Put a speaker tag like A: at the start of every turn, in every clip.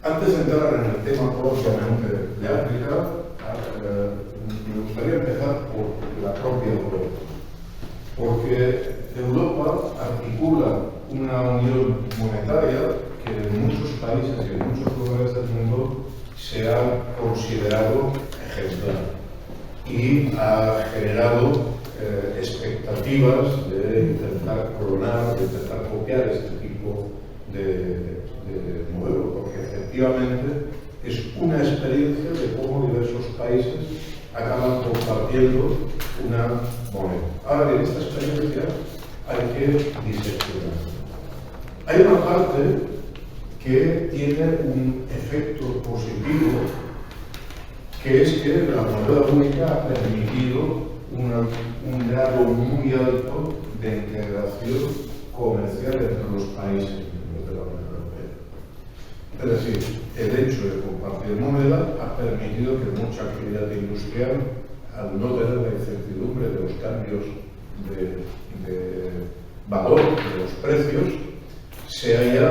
A: Antes de entrar en el tema propiamente de África, me gustaría empezar por la propia Europa, porque Europa articula una unión monetaria que en muchos países y en muchos lugares del mundo se ha considerado ejemplar y ha generado expectativas de intentar clonar, de intentar copiar este tipo de modelo, porque efectivamente es una experiencia de cómo diversos países acaban compartiendo una moneda. Ahora bien, esta experiencia hay que diseccionar. Hay una parte que tiene un efecto positivo, que es que la moneda única ha permitido un grado muy alto de integración comercial entre los países de la Unión Europea. Es decir, el hecho de compartir moneda ha permitido que mucha actividad industrial, al no tener la incertidumbre de los cambios de valor de los precios, se haya,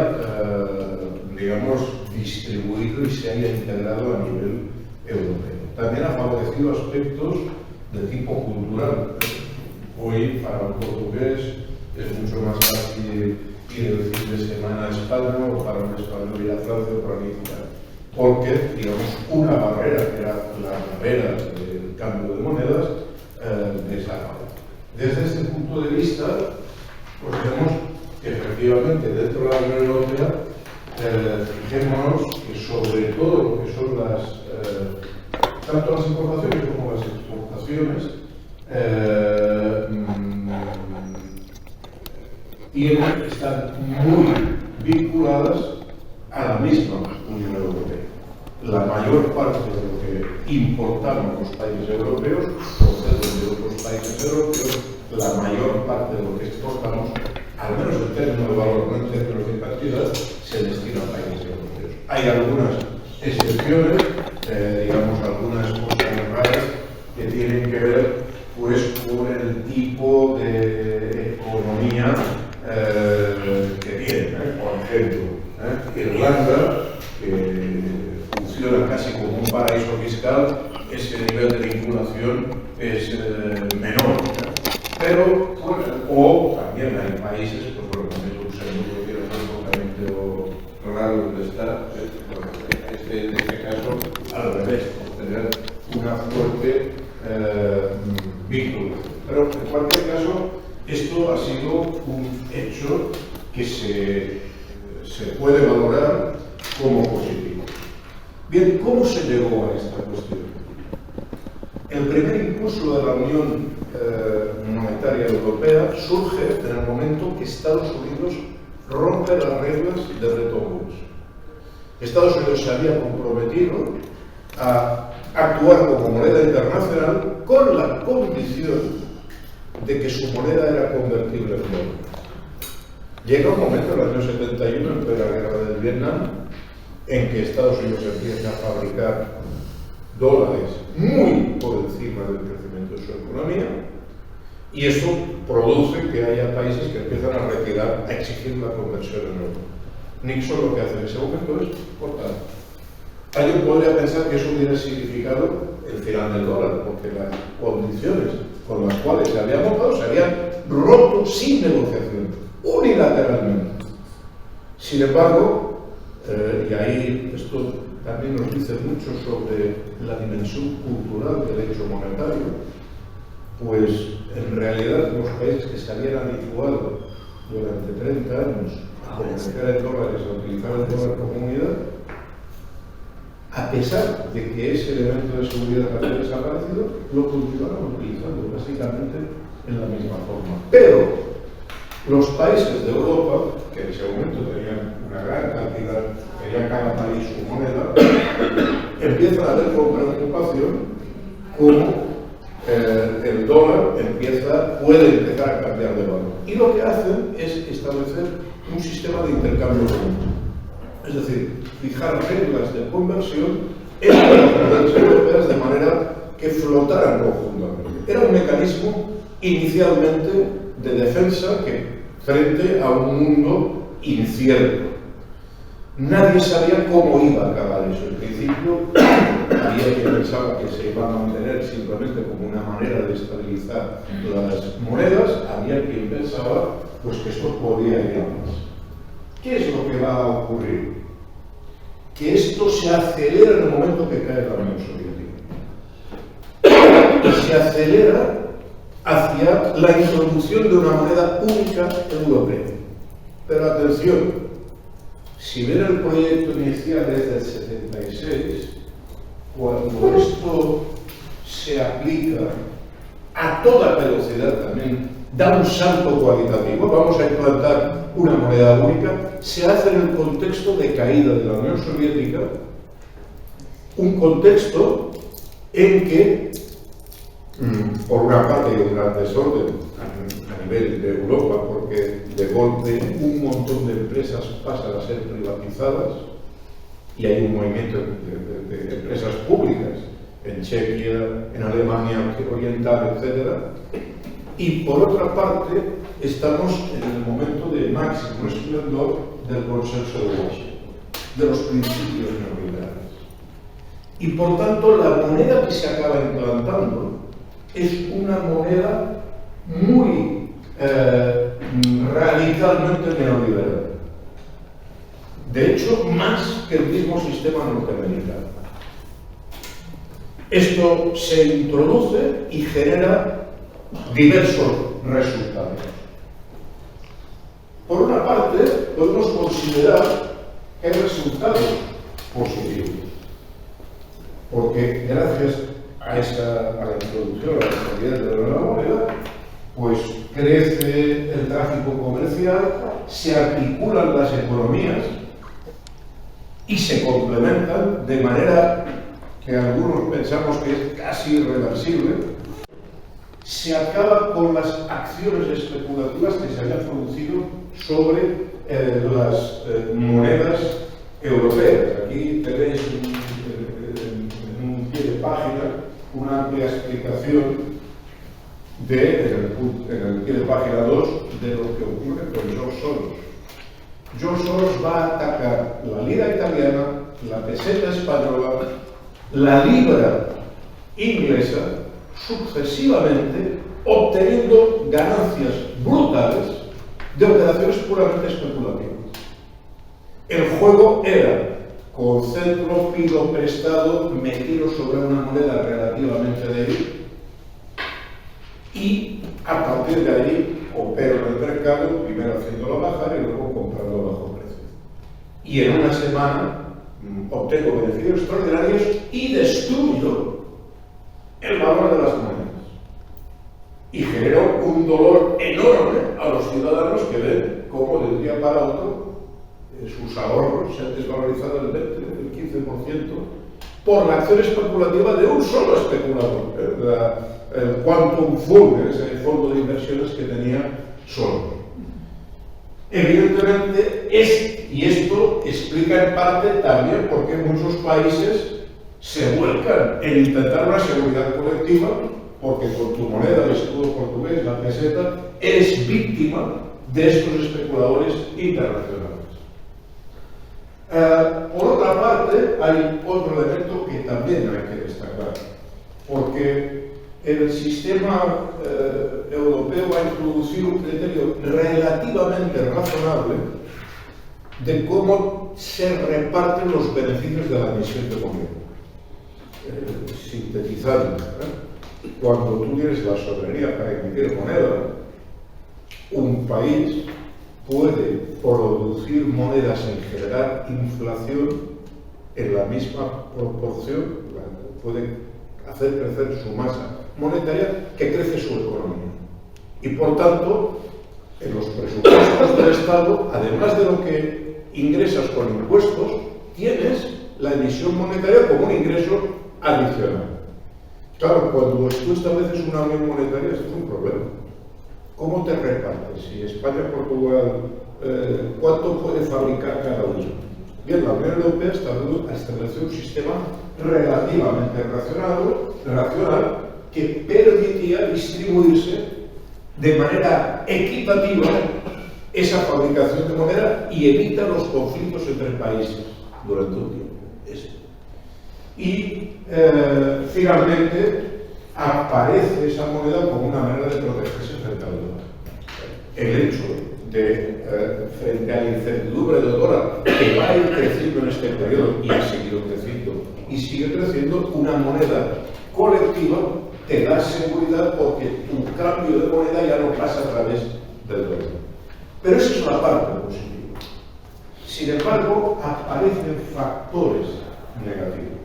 A: digamos, distribuido y se haya integrado a nivel europeo. También ha favorecido aspectos de tipo cultural. Hoy, para un portugués, es mucho más fácil ir el fin de semana a España o para un español ir a Francia o para Italia, porque, digamos, una barrera, que era la barrera del cambio de monedas, desaparece. Desde este punto de vista, pues vemos que efectivamente dentro de la Unión Europea, fijémonos que sobre todo lo que son tanto las importaciones como las exportaciones, están muy vinculadas a la misma Unión Europea. La mayor parte de lo que importamos los países europeos procede de otros países europeos, la mayor parte de lo que exportamos, al menos en términos de valor, no en términos de cantidad, se destina a países europeos. Hay algunas excepciones, digamos algunas cosas raras que tienen que ver pues con el tipo de economía que tiene. Por ejemplo, Irlanda, que funciona casi como un paraíso fiscal, ese nivel de vinculación es menor. Pero, bueno, o también hay países, pues bueno, también Luxemburgo tiene un comportamiento raro donde está, en este caso, al revés, por tener una fuerte vinculación. Pero en cualquier caso, esto ha sido un hecho que se puede valorar como positivo. Bien, ¿cómo se llegó a esta cuestión? El primer impulso de la Unión Monetaria Europea surge en el momento que Estados Unidos rompe las reglas de Bretton Woods. Estados Unidos se había comprometido a actuar como moneda internacional con la condición de que su moneda era convertible en dólar. Llega un momento, en el año 71, en plena guerra del Vietnam, en que Estados Unidos empieza a fabricar dólares muy por encima del crecimiento de su economía, y eso produce que haya países que empiezan a retirar, a exigir la conversión en oro. Nixon lo que hace en ese momento es cortar. Alguien podría pensar que eso hubiera significado el final del dólar, porque las condiciones con las cuales se había montado se habían roto sin negociación, unilateralmente. Sin embargo, y ahí esto también nos dice mucho sobre la dimensión cultural del hecho monetario, pues en realidad los países que se habían habituado durante 30 años a comerciar en dólares, a utilizar el dólar como unidad, a pesar de que ese elemento de seguridad había desaparecido, lo continuaron utilizando básicamente en la misma forma. Pero los países de Europa, que en ese momento tenían una gran cantidad, tenía cada país su moneda, empiezan a ver con preocupación cómo el dólar puede empezar a cambiar de valor. Y lo que hacen es establecer un sistema de intercambio común. Es decir, fijar reglas de conversión entre las monedas europeas de manera que flotaran conjuntamente. Era un mecanismo inicialmente de defensa frente a un mundo incierto. Nadie sabía cómo iba a acabar eso. En principio, había quien pensaba que se iba a mantener simplemente como una manera de estabilizar las monedas, había quien pensaba pues, que esto podía ir a más. ¿Qué es lo que va a ocurrir? Que esto se acelera en el momento que cae la Unión Soviética. Y se acelera hacia la introducción de una moneda única europea. Pero atención, si ven el proyecto inicial desde el 76, cuando esto se aplica a toda velocidad también, da un salto cualitativo, vamos a implantar una moneda única, se hace en el contexto de caída de la Unión Soviética, un contexto en que, por una parte, hay un gran desorden a nivel de Europa, porque de golpe un montón de empresas pasan a ser privatizadas y hay un movimiento de empresas públicas en Chequia, en Alemania Oriental, etc. Y por otra parte, estamos en el momento de máximo esplendor del consenso de Washington, de los principios neoliberales. Y por tanto, la moneda que se acaba implantando es una moneda muy radicalmente neoliberal. De hecho, más que el mismo sistema norteamericano. Esto se introduce y genera diversos resultados. Por una parte, podemos considerar que hay resultados positivos, porque gracias a la introducción, a la estabilidad de la nueva moneda, pues crece el tráfico comercial, se articulan las economías y se complementan de manera que algunos pensamos que es casi irreversible. Se acaba con las acciones especulativas que se habían producido sobre las monedas europeas. Aquí tenéis en un pie de página una amplia explicación en el pie de página 2 de lo que ocurre con George Soros. George Soros va a atacar la lira italiana, la peseta española, la libra inglesa, sucesivamente obteniendo ganancias brutales de operaciones puramente especulativas. El juego era concentro, pido prestado, me tiro sobre una moneda relativamente débil y a partir de ahí opero en el mercado, primero haciéndolo bajar y luego comprando a bajo precio. Y en una semana obtengo beneficios extraordinarios y destruyo el valor de las monedas. Y genero un dolor enorme a los ciudadanos que ven cómo de un día para otro sus ahorros se han desvalorizado el 20, el 15% por la acción especulativa de un solo especulador, el Quantum Fund, ese fondo de inversiones que tenía Soros. Evidentemente, y esto explica en parte también por qué muchos países se vuelcan en intentar una seguridad colectiva, porque con tu moneda, el escudo portugués, la peseta, eres víctima de estos especuladores internacionales. Por otra parte, hay otro elemento que también hay que destacar, porque el sistema europeo ha introducido un criterio relativamente razonable de cómo se reparten los beneficios de la emisión de moneda. Sintetizando, cuando tú tienes la soberanía para emitir moneda, un país puede producir monedas sin generar inflación en la misma proporción, puede hacer crecer su masa monetaria que crece su economía. Y por tanto, en los presupuestos del Estado, además de lo que ingresas con impuestos, tienes la emisión monetaria como un ingreso adicional. Claro, cuando tú estableces una unión monetaria, esto es un problema. ¿Cómo te repartes? Si España, Portugal, ¿cuánto puede fabricar cada uno? Bien, la Unión Europea estableció un sistema relativamente racional que permitía distribuirse de manera equitativa esa fabricación de moneda y evita los conflictos entre países durante un tiempo. Y finalmente aparece esa moneda como una manera de protegerse frente al dólar. El hecho de, frente a la incertidumbre del dólar, que va a ir creciendo en este periodo y ha seguido creciendo y sigue creciendo, una moneda colectiva te da seguridad porque tu cambio de moneda ya no pasa a través del dólar. Pero esa es la parte positiva. Sin embargo, aparecen factores negativos.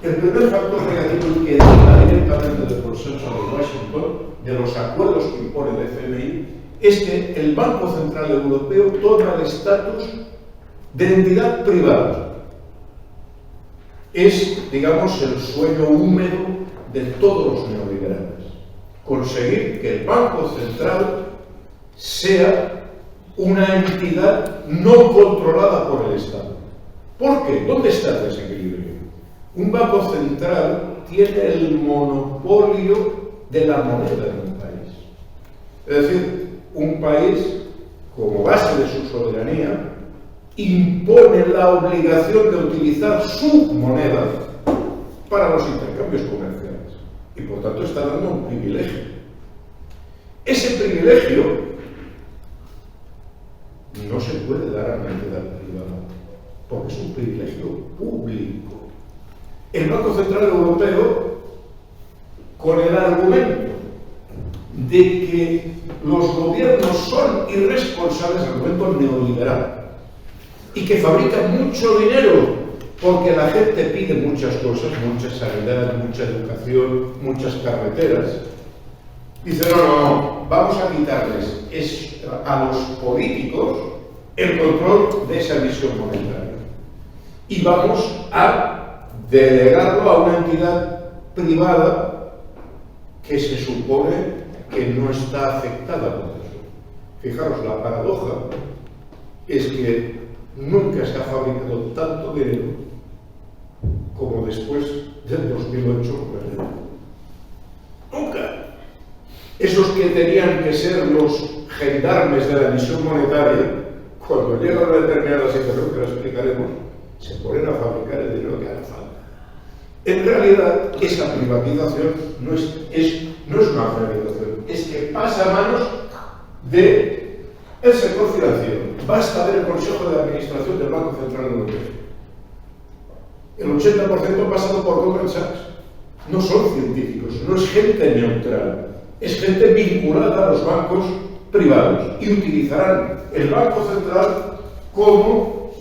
A: El primer factor negativo que deriva directamente del consenso de Washington, de los acuerdos que impone el FMI, es que el Banco Central Europeo toma el estatus de entidad privada. Es, digamos, el sueño húmedo de todos los neoliberales. Conseguir que el Banco Central sea una entidad no controlada por el Estado. ¿Por qué? ¿Dónde está el desequilibrio? Un banco central tiene el monopolio de la moneda de un país. Es decir, un país, como base de su soberanía, impone la obligación de utilizar su moneda para los intercambios comerciales. Y por tanto está dando un privilegio. Ese privilegio no se puede dar a una entidad privada, porque es un privilegio público. El Banco Central Europeo, con el argumento de que los gobiernos son irresponsables, argumento neoliberal, y que fabrican mucho dinero porque la gente pide muchas cosas, mucha sanidad, mucha educación, muchas carreteras, dice, no, vamos a quitarles a los políticos el control de esa emisión monetaria y vamos a delegarlo a una entidad privada que se supone que no está afectada por eso. Fijaros, la paradoja es que nunca se ha fabricado tanto dinero como después del 2008 con el euro. Nunca. Esos que tenían que ser los gendarmes de la emisión monetaria, cuando llega una determinada situación, que la explicaremos, se ponen a fabricar el dinero que haga falta. En realidad, esa privatización no es una privatización, es que pasa a manos del sector financiero. Basta ver el Consejo de Administración del Banco Central Europeo. El 80% pasado por Goldman Sachs. No son científicos, no es gente neutral, es gente vinculada a los bancos privados y utilizarán el Banco Central como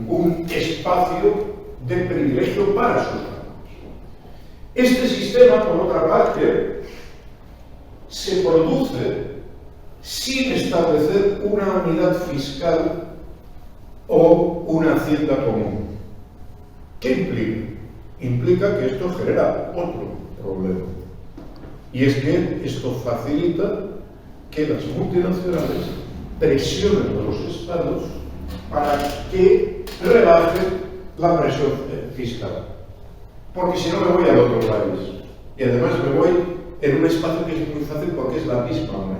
A: un espacio de privilegio para sus bancos. Este sistema, por otra parte, se produce sin establecer una unidad fiscal o una hacienda común. ¿Qué implica? Implica que esto genera otro problema. Y es que esto facilita que las multinacionales presionen a los estados para que rebajen la presión fiscal. Porque si no me voy al otro país. Y además me voy en un espacio que es muy fácil porque es la misma moneda.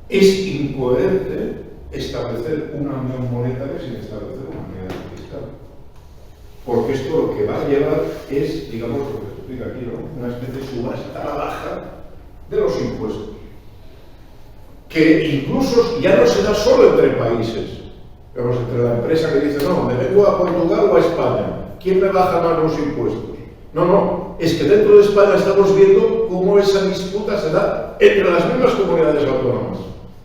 A: Es incoherente establecer una unión monetaria sin establecer una unidad fiscal. Porque esto lo que va a llevar es, digamos, lo que se explica aquí, ¿no? Una especie de subasta a la baja de los impuestos. Que incluso ya no se da solo entre países. Vemos entre la empresa que dice, no, me vengo a Portugal o a España. ¿Quién me baja más los impuestos? No, es que dentro de España estamos viendo cómo esa disputa se da entre las mismas comunidades autónomas.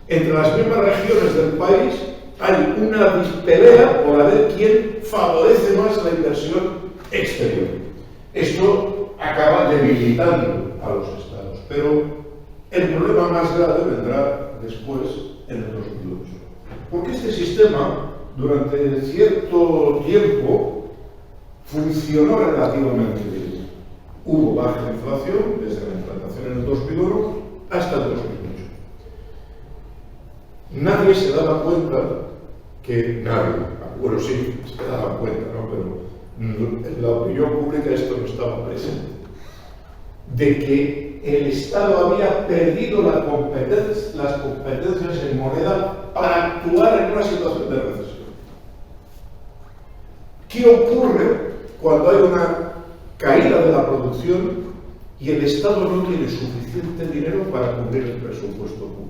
A: Entre las mismas regiones del país hay una pelea por a ver quién favorece más la inversión exterior. Esto acaba debilitando a los estados, pero el problema más grave vendrá después en el 2008. Porque este sistema, durante cierto tiempo, funcionó relativamente bien. Hubo baja inflación desde la implantación en el 2001 hasta el 2008. Nadie se daba cuenta que bueno, sí, se daba cuenta, ¿no? Pero en la opinión pública esto no estaba presente, de que el Estado había perdido las competencias en moneda para actuar en una situación de recesión. ¿Qué ocurre cuando hay una caída de la producción y el Estado no tiene suficiente dinero para cubrir el presupuesto público?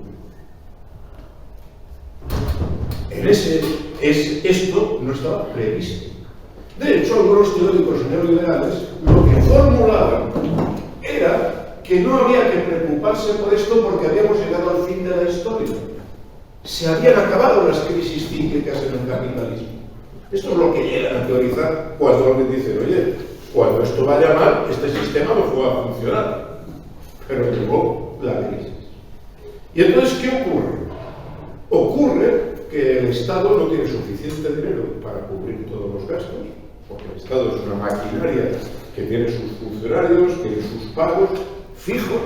A: Esto no estaba previsto. De hecho, algunos teóricos neoliberales lo que formulaban era que no había que preocuparse por esto porque habíamos llegado al fin de la historia. Se habían acabado las crisis cíclicas en el capitalismo. Esto es lo que llegan a teorizar cuando alguien dice, oye, cuando esto vaya mal, este sistema no va a funcionar. Pero llegó la crisis. ¿Y entonces qué ocurre? Ocurre que el Estado no tiene suficiente dinero para cubrir todos los gastos, porque el Estado es una maquinaria que tiene sus funcionarios, tiene sus pagos fijos,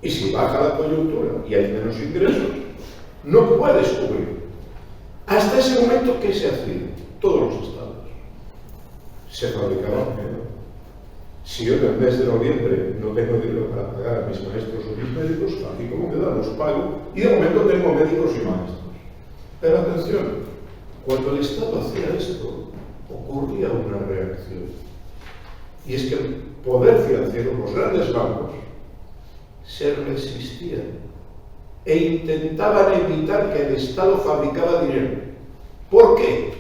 A: y si baja la coyuntura y hay menos ingresos, no puedes cubrir. Hasta ese momento, ¿qué se hacía? Todos los estados se fabricaban dinero. Si yo en el mes de noviembre no tengo dinero para pagar a mis maestros o mis médicos, así como me dan, los pago, y de momento tengo médicos y maestros. Pero atención, cuando el Estado hacía esto, ocurría una reacción. Y es que el poder financiero, los grandes bancos, se resistían e intentaban evitar que el Estado fabricara dinero. ¿Por qué?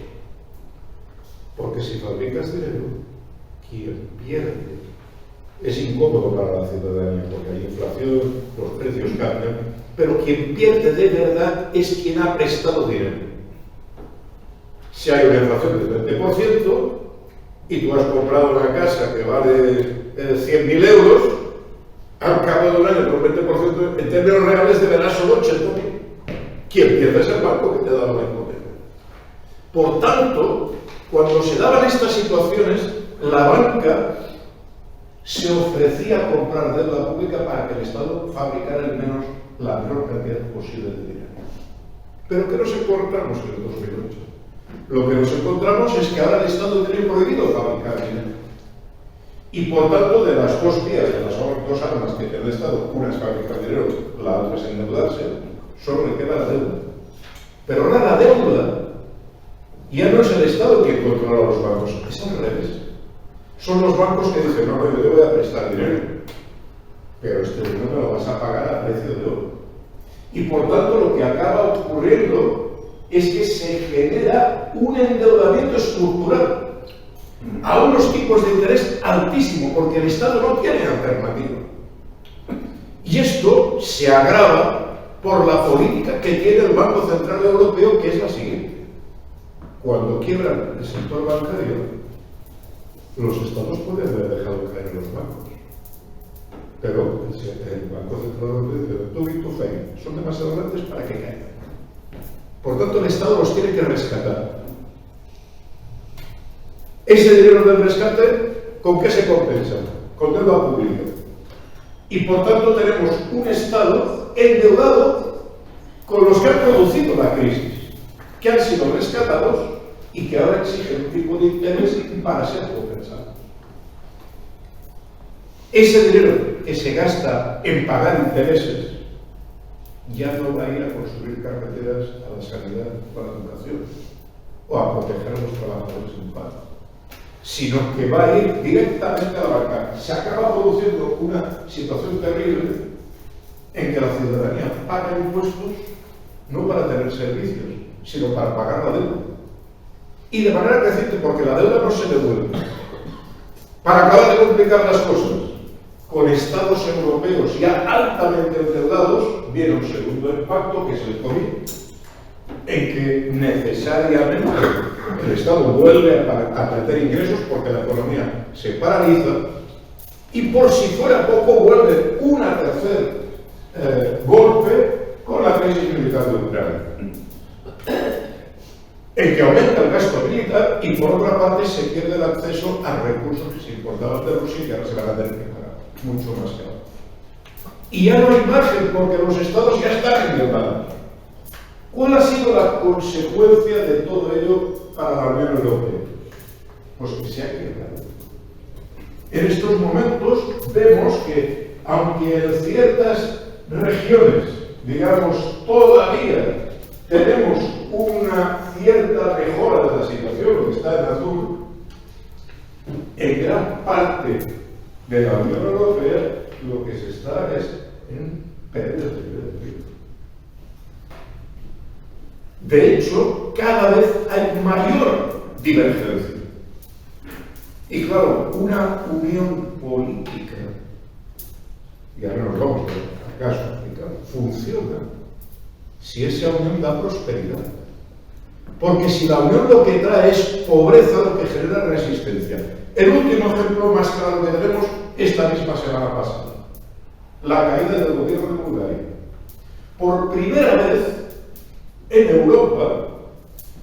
A: Porque si fabricas dinero, quien pierde es incómodo para la ciudadanía, porque hay inflación, los precios cambian, pero quien pierde de verdad es quien ha prestado dinero. Si hay una inflación del 20% y tú has comprado una casa que vale 100.000 euros, al cabo de un año por 20%, en términos reales deberás solo 80.000. Quien pierde es el banco que te ha dado la hipoteca. Por tanto, cuando se daban estas situaciones, la banca se ofrecía a comprar deuda pública para que el Estado fabricara la menor cantidad posible de dinero. Pero ¿qué nos encontramos en el 2008? Lo que nos encontramos es que ahora el Estado tiene prohibido fabricar dinero. Y por tanto, de las dos vías, de las dos armas que tiene el Estado, una es fabricar dinero, la otra es endeudarse, solo le queda la deuda. Pero ahora la deuda ya no es el Estado quien controla los bancos, es al revés. Son los bancos que dicen, no, yo te voy a prestar dinero, pero este dinero me lo vas a pagar a precio de oro. Y por tanto lo que acaba ocurriendo es que se genera un endeudamiento estructural a unos tipos de interés altísimos, porque el Estado no tiene alternativa. Y esto se agrava por la política que tiene el Banco Central Europeo, que es la siguiente. Cuando quiebran el sector bancario, los estados pueden haber dejado caer los bancos. Pero el Banco Central Europeo dice, tú y tu fe son demasiado grandes para que caigan. Por tanto, el Estado los tiene que rescatar. Ese dinero del rescate, ¿con qué se compensa? Con deuda pública. Y por tanto tenemos un Estado endeudado con los que han producido la crisis, que han sido rescatados y que ahora exigen un tipo de interés para ser compensados. Ese dinero que se gasta en pagar intereses ya no va a ir a construir carreteras, a la sanidad o a la educación o a proteger a los trabajadores en paro, sino que va a ir directamente a la banca. Se acaba produciendo una situación terrible en que la ciudadanía paga impuestos no para tener servicios, sino para pagar la deuda. Y de manera creciente, porque la deuda no se devuelve. Para acabar de complicar las cosas, con estados europeos ya altamente endeudados, viene un segundo impacto, que es el COVID, en que necesariamente el Estado vuelve a perder ingresos porque la economía se paraliza y, por si fuera poco, vuelve una tercer golpe con la crisis militar de Ucrania, en que aumenta el gasto militar y, por otra parte, se pierde el acceso a recursos que se importaban de Rusia y que ahora se van a tener que pagar mucho más caro. Y ya no hay margen porque los estados ya están endeudados. ¿Cuál ha sido la consecuencia de todo ello para la Unión Europea? Pues que se ha quebrado. En estos momentos vemos que aunque en ciertas regiones, digamos, todavía tenemos una cierta mejora de la situación, lo que está en azul, en gran parte de la Unión Europea lo que se está es en pérdidas de nivel de vida. De hecho, cada vez hay mayor divergencia. Y claro, una unión política, y ahora nos vamos al caso aplicado, funciona si esa unión da prosperidad. Porque si la unión lo que trae es pobreza, lo que genera resistencia. El último ejemplo más claro que tenemos esta misma semana pasada, la caída del gobierno de Bulgaria. Por primera vez en Europa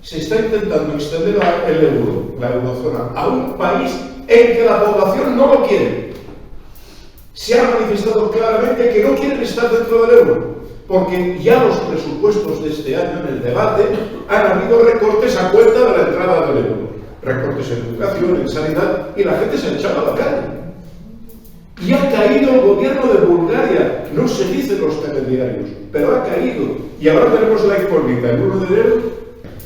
A: se está intentando extender el euro, la eurozona, a un país en que la población no lo quiere. Se ha manifestado claramente que no quieren estar dentro del euro, porque ya los presupuestos de este año en el debate han habido recortes a cuenta de la entrada del euro. Recortes en educación, en sanidad, y la gente se ha echado a la calle. Y ha caído el gobierno de Bulgaria, no se dice en los telediarios, pero ha caído. Y ahora tenemos la incógnita, el 1 de enero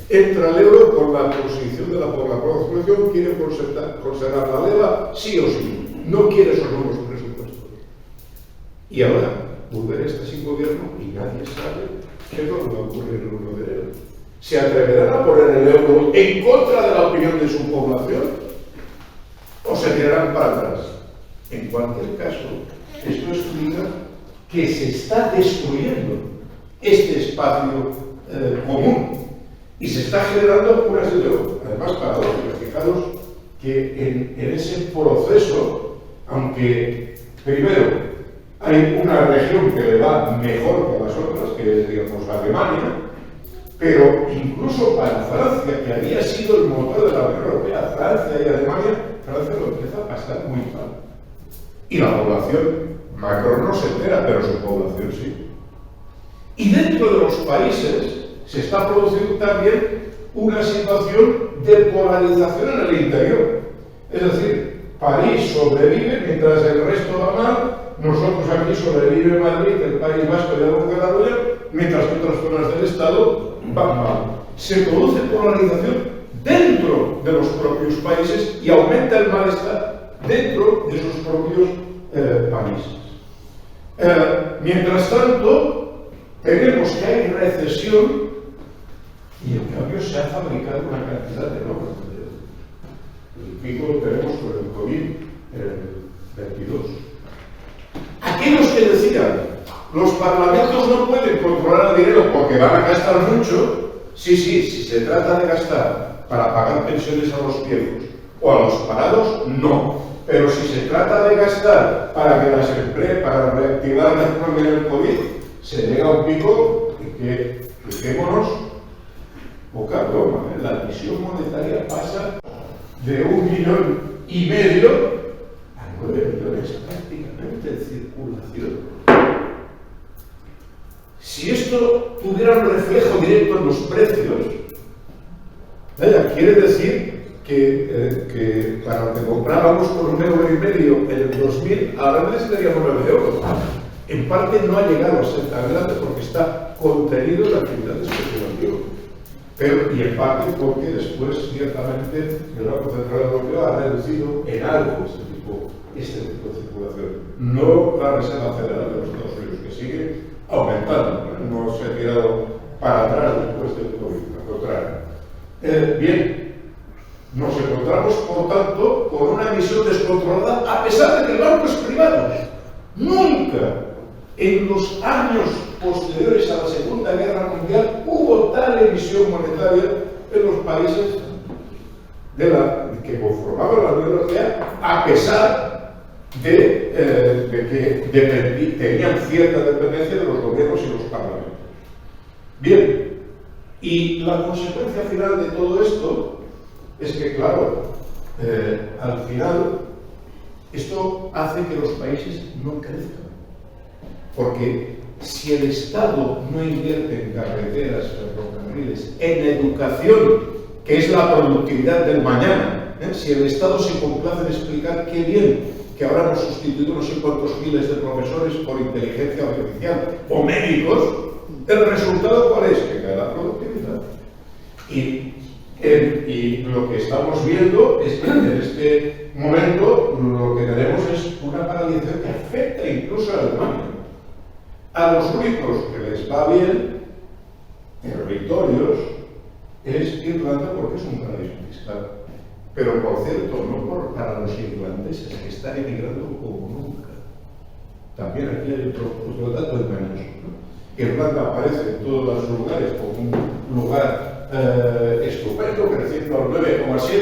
A: entra el euro por la posición de por la población, quiere conservar la leva, sí o sí, no quiere esos nuevos presupuestos. Y ahora Bulgaria está sin gobierno y nadie sabe qué es lo que va a ocurrir el 1 de enero. ¿Se atreverán a poner el euro en contra de la opinión de su población? ¿O se tirarán para atrás? En cualquier caso, esto explica que se está destruyendo este espacio común y se está generando una situación, además paradójica. Fijaros que en ese proceso, aunque primero hay una región que le va mejor que las otras, que es, digamos, Alemania, pero incluso para Francia, que había sido el motor de la Unión Europea, Francia y Alemania, Francia lo empieza a pasar muy mal. Y la población, Macron no se entera, pero su población sí. Y dentro de los países se está produciendo también una situación de polarización en el interior. Es decir, París sobrevive mientras el resto va mal, nosotros aquí sobrevive Madrid, el País Vasco y algo Cataluña, mientras que otras zonas del Estado van mal. Se produce polarización dentro de los propios países y aumenta el malestar dentro de sus propios países. Mientras tanto, tenemos que hay recesión y en cambio se ha fabricado una cantidad enorme de el pico lo tenemos con el COVID-22. Aquellos que decían los parlamentos no pueden controlar el dinero porque van a gastar mucho, sí, si se trata de gastar para pagar pensiones a los viejos o a los parados, no. Pero si se trata de gastar para que las empresas, para reactivar la economía del COVID, se llega a un pico que, fijémonos, poca broma, la emisión monetaria pasa de 1,5 millones a 9 millones prácticamente en circulación. Si esto tuviera un reflejo directo en los precios, quiere decir que para lo que comprábamos por 1,5 € en el 2000, ahora necesitaríamos 9 euros. En parte no ha llegado a ser tan grande porque está contenido en la actividad especulativa. Pero, y en parte porque después, ciertamente, el Banco Central Europeo ha reducido en algo este tipo de circulación. No la Reserva Federal de los Estados Unidos, que sigue aumentando, no se ha tirado para atrás después del COVID, al contrario. Bien, nos encontramos, por tanto, con una emisión descontrolada, a pesar de que el banco es privado. Nunca en los años posteriores a la Segunda Guerra Mundial hubo tal emisión monetaria en los países que conformaban la Unión Europea, a pesar de que tenían cierta dependencia de los gobiernos y los parlamentos. Bien, y la consecuencia final de todo esto es que, claro, al final esto hace que los países no crezcan. Porque si el Estado no invierte en carreteras, ferrocarriles, en educación, que es la productividad del mañana, si el Estado se complace en explicar qué bien que ahora hemos sustituido no sé cuántos miles de profesores por inteligencia artificial o médicos, el resultado ¿cuál es? Que cae la productividad. Y lo que estamos viendo es que en este momento lo que tenemos es una paralización que afecta incluso a Alemania. A los únicos que les va bien, territorios, es Irlanda porque es un paraíso fiscal. Pero por cierto, no para los irlandeses que están emigrando como nunca. También aquí hay otro dato de menos, ¿no? Irlanda aparece en todos los lugares como un lugar estupendo, creciendo al 9,7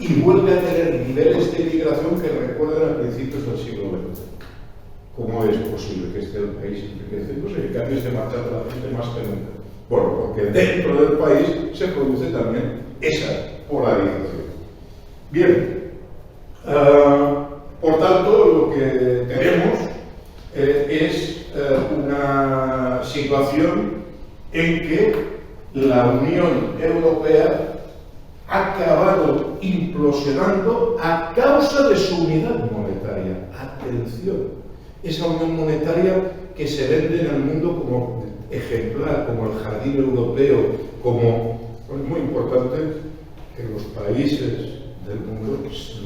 A: y vuelve a tener niveles de migración que recuerdan a principios del siglo XX. ¿Cómo es posible que esté el país enriqueciéndose y en cambio esté marchando la gente más que nunca? Bueno, porque dentro del país se produce también esa polarización. Bien, por tanto, lo que tenemos es una situación en que la Unión Europea ha acabado implosionando a causa de su unidad monetaria. Atención, esa unión monetaria que se vende en el mundo como ejemplar, como el jardín europeo, como es muy importante que los países del mundo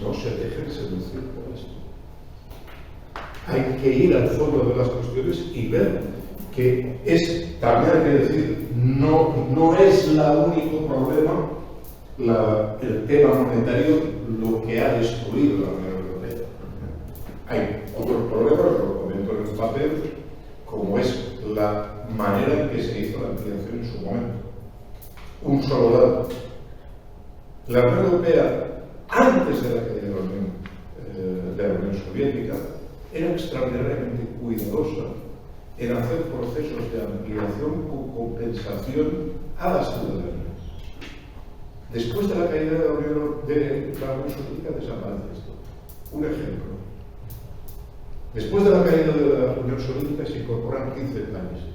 A: no se dejen seducir por esto. Hay que ir al fondo de las cuestiones y ver que es, también hay que decir, no es el único problema el tema monetario lo que ha destruido la Unión Europea. Hay otros problemas, lo comento en el papel, como es la manera en que se hizo la ampliación en su momento. Un solo dato. La Unión Europea, antes de la caída de la Unión Soviética, era extraordinariamente cuidadosa en hacer procesos de ampliación con compensación a las ciudadanías. Después de la caída de la Unión Soviética desaparece esto. Un ejemplo. Después de la caída de la Unión Soviética se incorporan 15 países.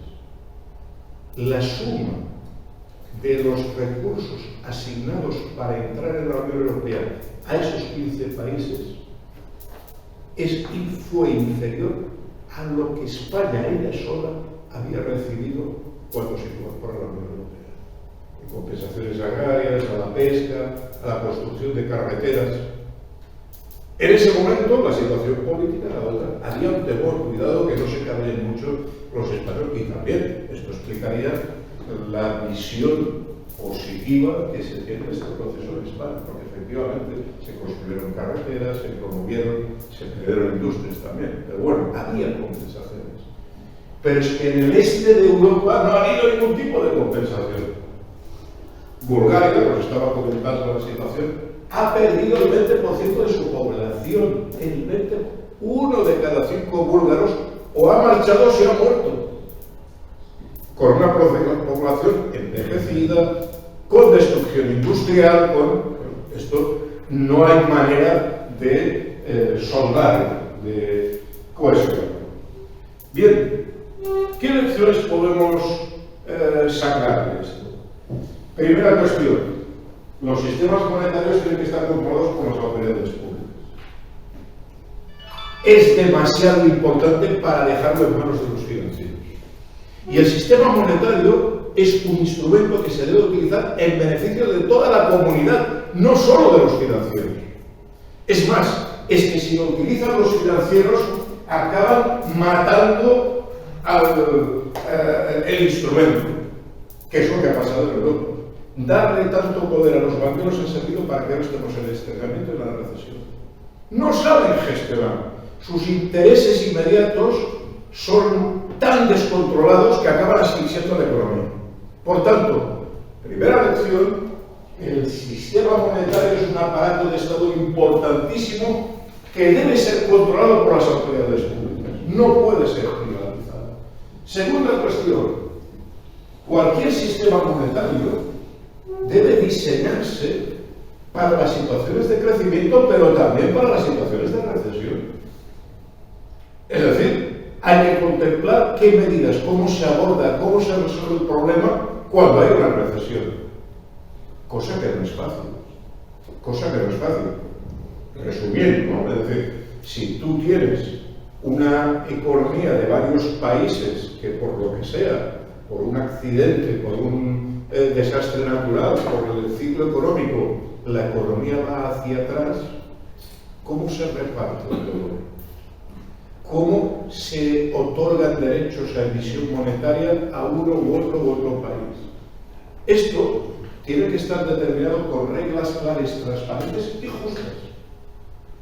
A: La suma de los recursos asignados para entrar en la Unión Europea a esos 15 países fue inferior a lo que España ella sola había recibido cuando se incorporó a la Unión Europea. En compensaciones agrarias, a la pesca, a la construcción de carreteras. En ese momento la situación política era otra. Había un temor, cuidado que no se cabrían mucho los españoles, y también esto explicaría la visión positiva que se tiene de este proceso en España, porque efectivamente se construyeron carreteras, se promovieron, se crearon industrias también, pero bueno, había compensaciones. Pero es que en el este de Europa no ha habido ningún tipo de compensación. Bulgaria, pues estaba comentando la situación, ha perdido el 20% de su población, uno de cada 5 búlgaros o ha marchado o se ha muerto. Con una población envejecida, con destrucción industrial, esto no hay manera de soldar, de cohesionar. Bien, ¿qué lecciones podemos sacar de esto? Primera cuestión, los sistemas monetarios tienen que estar controlados por las autoridades públicas. Es demasiado importante para dejarlo en manos de los financieros. Y el sistema monetario es un instrumento que se debe utilizar en beneficio de toda la comunidad, no solo de los financieros. Es más, es que si lo utilizan los financieros, acaban matando el instrumento, que es lo que ha pasado en Europa. Darle tanto poder a los banqueros ha servido para que ahora estemos en el estancamiento y la recesión. No saben gestionar. Sus intereses inmediatos son tan descontrolados que acaban asfixiando la economía. Por tanto, primera lección, el sistema monetario es un aparato de Estado importantísimo que debe ser controlado por las autoridades públicas. No puede ser privatizado. Segunda cuestión, cualquier sistema monetario debe diseñarse para las situaciones de crecimiento, pero también para las situaciones de recesión. Es decir, hay que contemplar qué medidas, cómo se aborda, cómo se resuelve el problema cuando hay una recesión. Cosa que no es fácil. resumiendo, ¿no? Es decir, si tú tienes una economía de varios países que por lo que sea, por un accidente, por un desastre natural, por el ciclo económico, la economía va hacia atrás, ¿cómo se reparte el oro? ¿Cómo se otorgan derechos a emisión monetaria a uno u otro país? Esto tiene que estar determinado con reglas claras, transparentes y justas.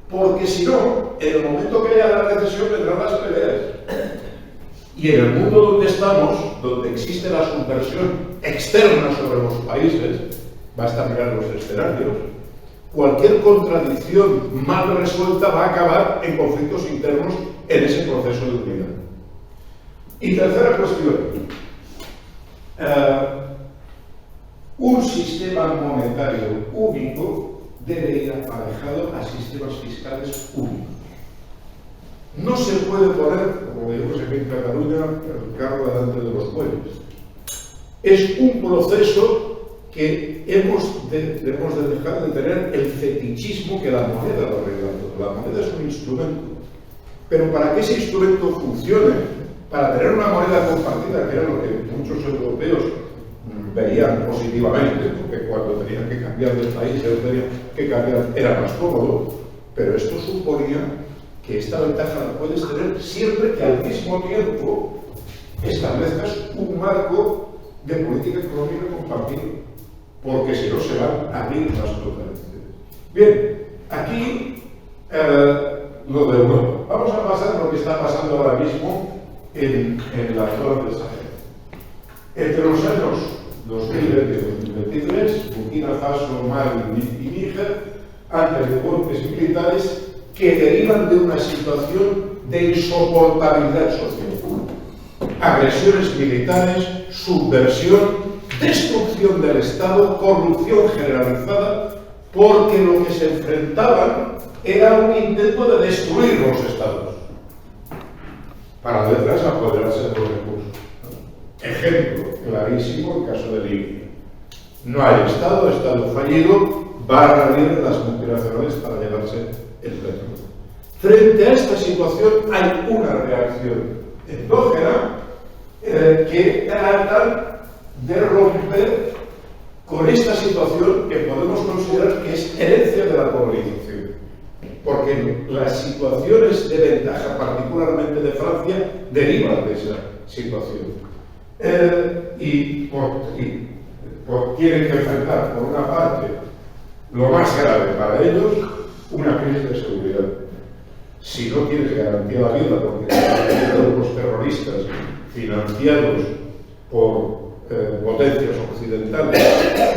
A: Porque si no, en el momento que haya la recesión vendrán las peleas. Y en el mundo donde estamos, donde existe la subversión externa sobre los países, basta mirar los escenarios, cualquier contradicción mal resuelta va a acabar en conflictos internos en ese proceso de unidad. Y tercera cuestión, un sistema monetario único debe ir aparejado a sistemas fiscales únicos. No se puede poner, como decimos aquí en Cataluña, el carro delante de los bueyes. Es un proceso que hemos de dejar de tener el fetichismo que la moneda lo arregla todo. La moneda es un instrumento. Pero para que ese instrumento funcione, para tener una moneda compartida, que era lo que muchos europeos veían positivamente, porque cuando tenían que cambiar de país, tenían que cambiar, era más cómodo, pero esto suponía que esta ventaja la puedes tener siempre que al mismo tiempo establezcas un marco de política económica compartido, porque si no se van a abrir las contradicciones. Bien, aquí lo de Europa. Vamos a pasar lo que está pasando ahora mismo en la zona del Sahel. Entre los años 2020 y 2023, Burkina Faso, Mali y Níger han tenido golpes militares que derivan de una situación de insoportabilidad social. Agresiones militares, subversión, destrucción del Estado, corrupción generalizada, porque lo que se enfrentaban era un intento de destruir los Estados para detrás apoderarse de los recursos. Ejemplo clarísimo el caso de Libia. No hay Estado, Estado fallido, van a venir las multinacionales para llevarse el petróleo. Frente a esta situación hay una reacción endógena que trata de romper con esta situación que podemos considerar que es herencia de la colonización. Porque las situaciones de ventaja, particularmente de Francia, derivan de esa situación. Tienen que enfrentar, por una parte, lo más grave para ellos, una crisis de seguridad. Si no tienes garantía de la vida, porque los grupos terroristas financiados por potencias occidentales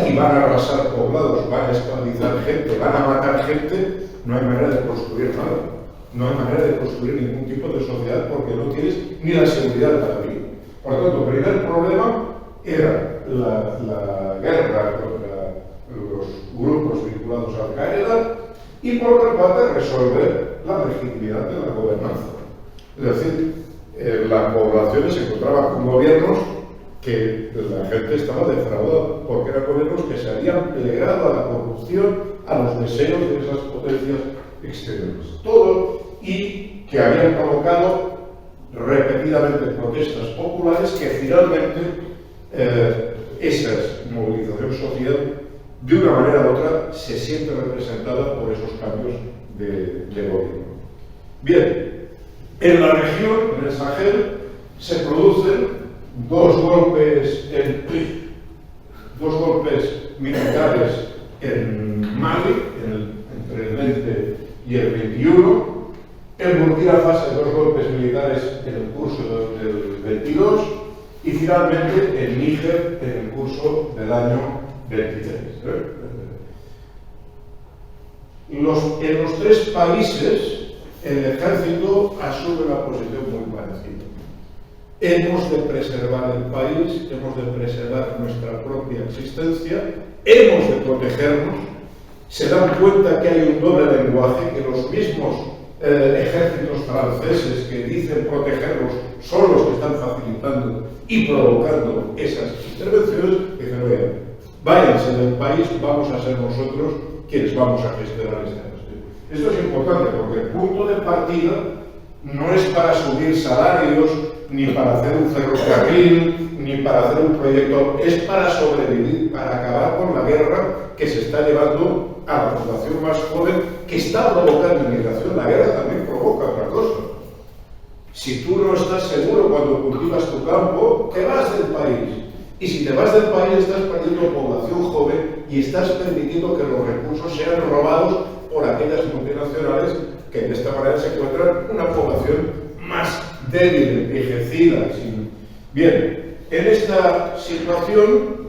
A: y van a arrasar poblados, van a esclavizar gente, van a matar gente, no hay manera de construir nada. No hay manera de construir ningún tipo de sociedad porque no tienes ni la seguridad para vivir. Por lo tanto, el primer problema era la guerra contra los grupos vinculados a Al-Qaeda y, por otra parte, resolver la legitimidad de la gobernanza. Es decir, la población se encontraba con gobiernos que la gente estaba defraudada, porque eran gobiernos que se habían plegado a la corrupción, a los deseos de esas potencias exteriores. Todo, y que habían provocado repetidamente protestas populares que finalmente esa movilización social de una manera u otra se siente representada por esos cambios de gobierno. Bien, en la región, en el Sahel, se producen dos golpes militares en Mali, entre el 20 y el 21. En Burkina Faso, dos golpes militares en el curso del 22 y finalmente en Níger en el curso del año 23. En los tres países el ejército asume una posición muy parecida. Hemos de preservar el país, hemos de preservar nuestra propia existencia, hemos de protegernos. Se dan cuenta que hay un doble lenguaje, que los mismos ejércitos franceses que dicen protegerlos son los que están facilitando y provocando esas intervenciones. Dicen, oye, váyanse del país, vamos a ser nosotros quienes vamos a gestionar esta cuestión. Esto es importante porque el punto de partida no es para subir salarios, ni para hacer un ferrocarril, ni para hacer un proyecto, es para sobrevivir, para acabar con la guerra que se está llevando a la población más joven, que está provocando inmigración. La guerra también provoca otra cosa. Si tú no estás seguro cuando cultivas tu campo, te vas del país. Y si te vas del país, estás perdiendo población joven y estás permitiendo que los recursos sean robados por aquellas multinacionales que de esta manera se encuentran una población más débil, envejecida. Bien, en esta situación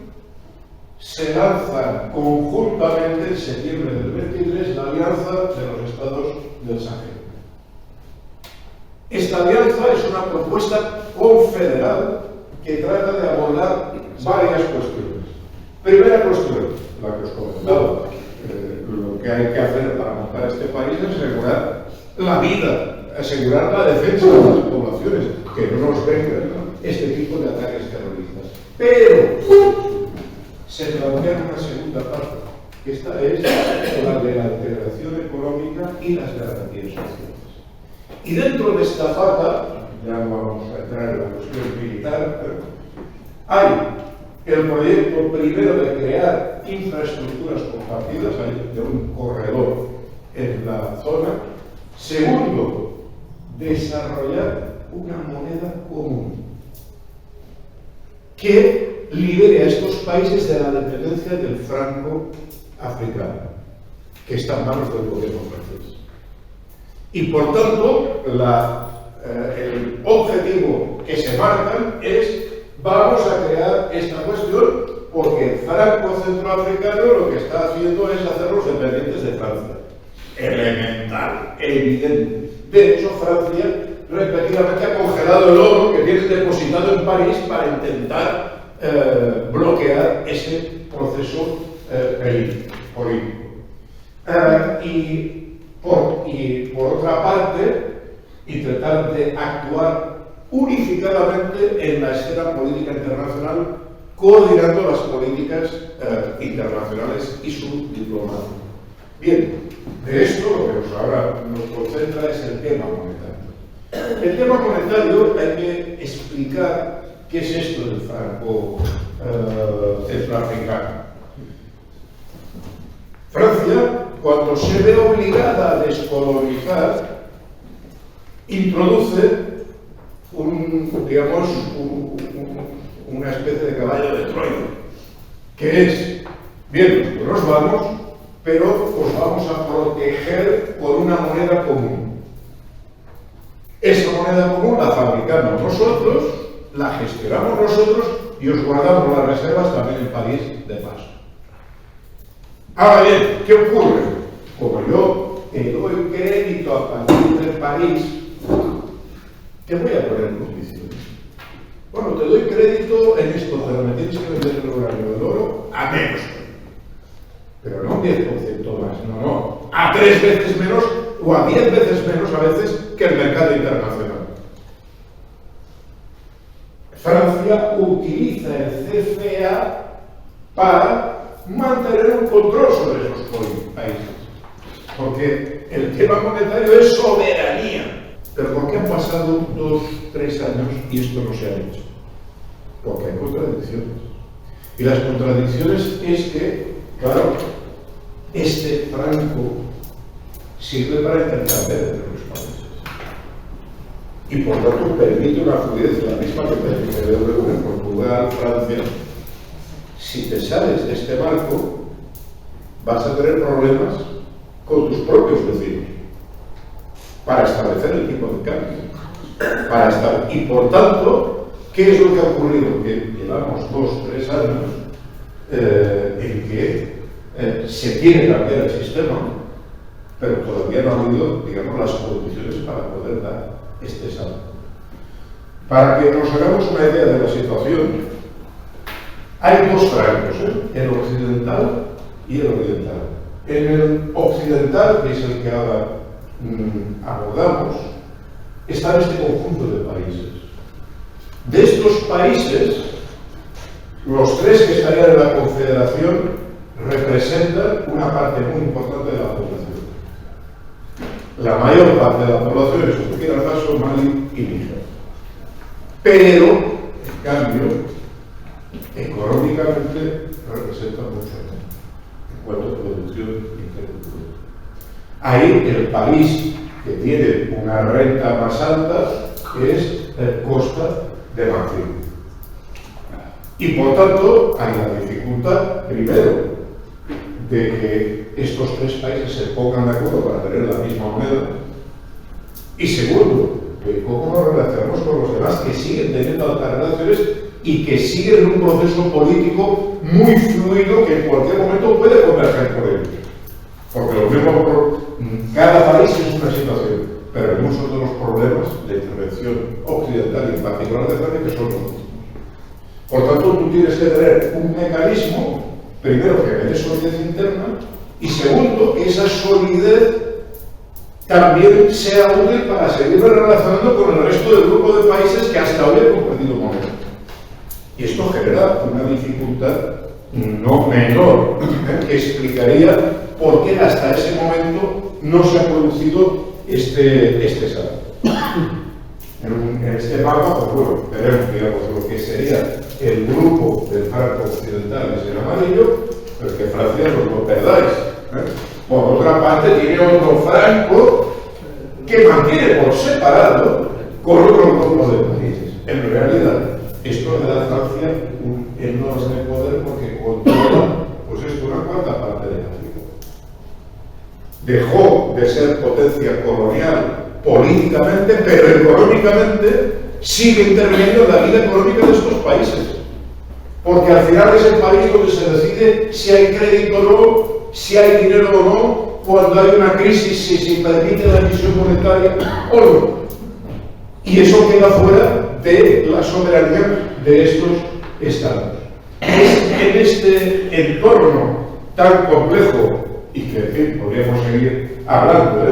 A: se lanza conjuntamente en septiembre del 23 la Alianza de los Estados del Sahel. Esta alianza es una propuesta confederal que trata de abordar varias cuestiones. Primera cuestión, la que os comentaba, lo que hay que hacer para montar este país es asegurar la vida, asegurar la defensa de las poblaciones, que no nos vengan este tipo de ataques terroristas. Pero se plantea una segunda parte, que esta es la de la integración económica y las garantías sociales. Y dentro de esta pata, ya no vamos a entrar en la cuestión militar, hay el proyecto primero de crear infraestructuras compartidas, de un corredor en la zona. Segundo, desarrollar una moneda común que libere a estos países de la dependencia del franco africano, que está en manos del gobierno francés. Y por tanto, el objetivo que se marcan es: vamos a crear esta cuestión porque el franco centroafricano lo que está haciendo es hacerlos dependientes de Francia. Elemental, evidente. De hecho, Francia repetidamente ha congelado el oro que tiene depositado en París para intentar bloquear ese proceso político. Y por otra parte, intentar de actuar unificadamente en la escena política internacional, coordinando las políticas internacionales y su diplomacia. Bien, de esto lo que ahora nos concentra es el tema monetario. El tema monetario hay que explicar qué es esto del franco centroafricano. Francia, cuando se ve obligada a descolonizar, introduce una especie de caballo de Troya, que es: bien, pues nos vamos, pero os vamos a proteger con una moneda común. Esa moneda común la fabricamos nosotros, la gestionamos nosotros y os guardamos las reservas también en París de paso. Ahora bien, ¿qué ocurre? Como yo te doy crédito a partir de París, te voy a poner condiciones. Bueno, te doy crédito en esto, pero me tienes que vender el horario del oro a menos. Pero no un 10% más, no. A 3 veces menos o a 10 veces menos a veces que el mercado internacional. Francia utiliza el CFA para mantener un control sobre esos países. Porque el tema monetario es soberanía. Pero ¿por qué han pasado 2, 3 años y esto no se ha hecho? Porque hay contradicciones. Y las contradicciones es que, claro, este franco sirve para intercambiar entre los países. Y por tanto permite una fluidez, la misma que permite el euro en Portugal, Francia. Si te sales de este marco, vas a tener problemas con tus propios vecinos para establecer el tipo de cambio. Y por tanto, ¿qué es lo que ha ocurrido? Que llevamos 2, 3 años en que se quiere cambiar el sistema, pero todavía no ha habido, digamos, las condiciones para poder dar este salto. Para que nos hagamos una idea de la situación, hay 2 francos, el occidental y el oriental. En el occidental, que es el que ahora abordamos, está este conjunto de países. De estos países, los 3 que estarían en la Confederación representan una parte muy importante de la población. la mayor parte de la población es Burkina Faso, Mali y Níger. Pero, en cambio, económicamente representa mucho menos en cuanto a producción interna. Ahí el país que tiene una renta más alta es Costa de Marfil. Y por tanto hay la dificultad, primero, de que estos tres países se pongan de acuerdo para tener la misma moneda. Y segundo, de cómo nos relacionamos con los demás que siguen teniendo altas relaciones y que siguen en un proceso político muy fluido que en cualquier momento puede converger por ellos. Porque lo mismo, cada país es una situación, pero hay muchos de los problemas de intervención occidental y en particular de Francia que son los mismos. Por tanto, tú tienes que tener un mecanismo, primero, que me dé solidez interna y segundo, que esa solidez también sea útil para seguir relacionando con el resto del grupo de países que hasta hoy han compartido moneda. Y esto genera una dificultad no menor, que explicaría por qué hasta ese momento no se ha producido este salto. En este mapa, pues bueno, tenemos, digamos, lo que sería el grupo del Franco occidental, es el amarillo, pero que Francia no lo perdáis. Por otra parte, tiene otro Franco que mantiene por separado con otro grupo de países. En realidad, esto le da a Francia un enorme poder porque controla, pues esto, una cuarta parte de África. Dejó de ser potencia colonial políticamente, pero económicamente sigue interviniendo en la vida económica de estos países. Porque al final es el país donde se decide si hay crédito o no, si hay dinero o no, cuando hay una crisis, si se permite la emisión monetaria o no. Y eso queda fuera de la soberanía de estos estados. Es en este entorno tan complejo y que, en fin, podríamos seguir hablando,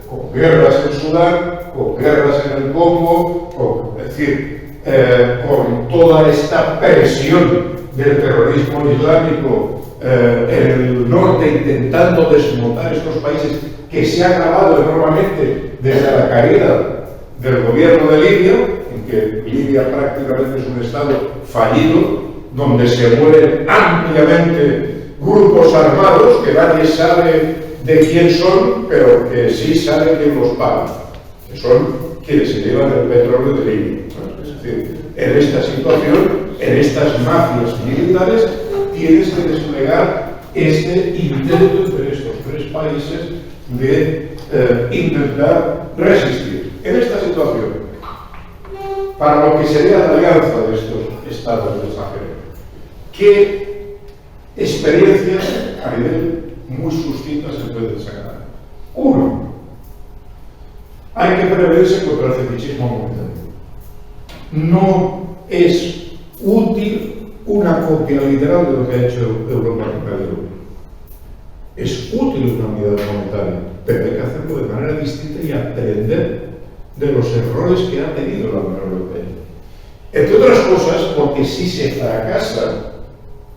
A: con guerras en Sudán, con guerras en el Congo, es decir, con toda esta presión del terrorismo islámico en el norte, intentando desmontar estos países, que se ha agravado enormemente desde la caída del gobierno de Libia, en que Libia prácticamente es un estado fallido, donde se mueren ampliamente grupos armados que nadie sabe de quién son, pero que sí sabe quién los paga, que son quienes se llevan el petróleo de Libia. Es decir, en esta situación, en estas mafias militares, tienes que desplegar este intento entre estos tres países de intentar resistir. En esta situación, para lo que sería la alianza de estos estados del Sahel, ¿qué experiencias a nivel muy sucintas se pueden sacar? Uno, hay que prevenirse contra el fetichismo monetario. No es útil una copia literal de lo que ha hecho Europa contra el euro. Es útil una unidad monetaria, pero hay que hacerlo de manera distinta y aprender de los errores que ha tenido la Unión Europea. Entre otras cosas, porque si se fracasa,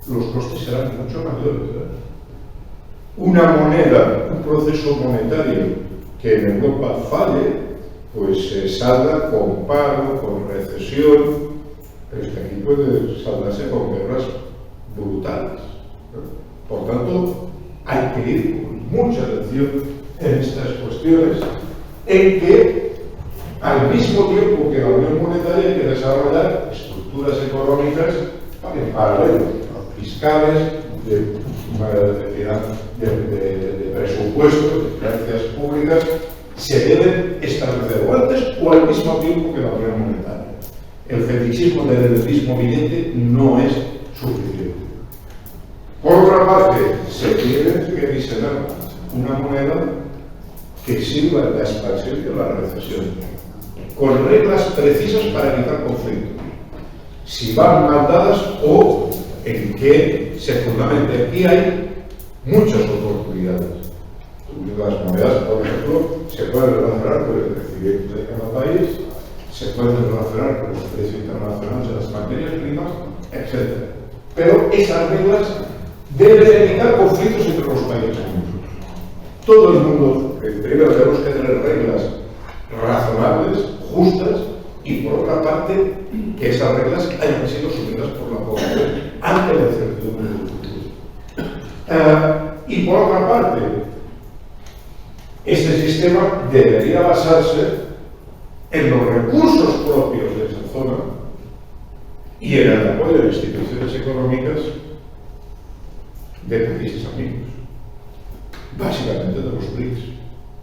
A: los costes serán mucho mayores. Una moneda, un proceso monetario que en Europa falle, pues se salda con paro, con recesión, pero es que aquí puede saldarse con guerras brutales. Por tanto, hay que ir con mucha atención en estas cuestiones, en que al mismo tiempo que la Unión Monetaria hay que desarrollar estructuras económicas en paralelo, fiscales, de presupuestos, de finanzas públicas, se deben establecer o antes o al mismo tiempo que la Unión Monetaria. El fetichismo del mismo billete no es suficiente. Por otra parte, se tiene que diseñar una moneda que sirva en la expansión y en la recesión, con reglas precisas para evitar conflictos, si van mal dadas o en qué se fundamente. Aquí hay muchas oportunidades. Las monedas, por ejemplo, se pueden relacionar con el crecimiento de cada país, se pueden relacionar con los precios internacionales de las materias primas, etc. Pero esas reglas deben evitar conflictos entre los países. todo el mundo, primero tenemos que tener reglas razonables, justas, y por otra parte, que esas reglas hayan sido asumidas por la población ante la incertidumbre del futuro. Y por otra parte, este sistema debería basarse en los recursos propios de esa zona y en el apoyo de instituciones económicas de países amigos, básicamente de los BRICS,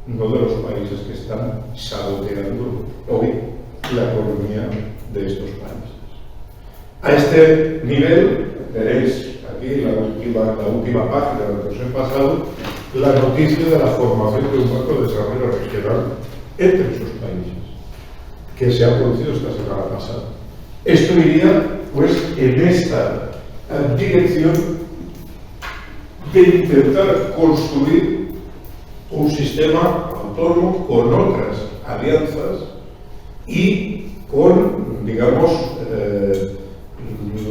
A: no de los países que están saboteando hoy la economía de estos países. A este nivel tenéis aquí la última página de que os he pasado, la noticia de la formación de un Banco de Desarrollo Regional entre esos países, que se ha producido esta semana pasada. Esto iría, pues, en esta dirección de intentar construir un sistema autónomo con otras alianzas y con, digamos,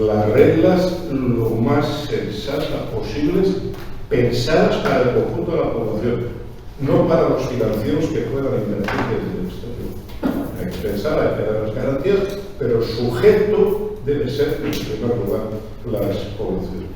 A: las reglas lo más sensatas posibles, pensadas para el conjunto de la población, no para los financieros que puedan invertir desde el exterior. Hay que pensar, hay que dar las garantías, pero el sujeto debe ser, en primer lugar, las poblaciones.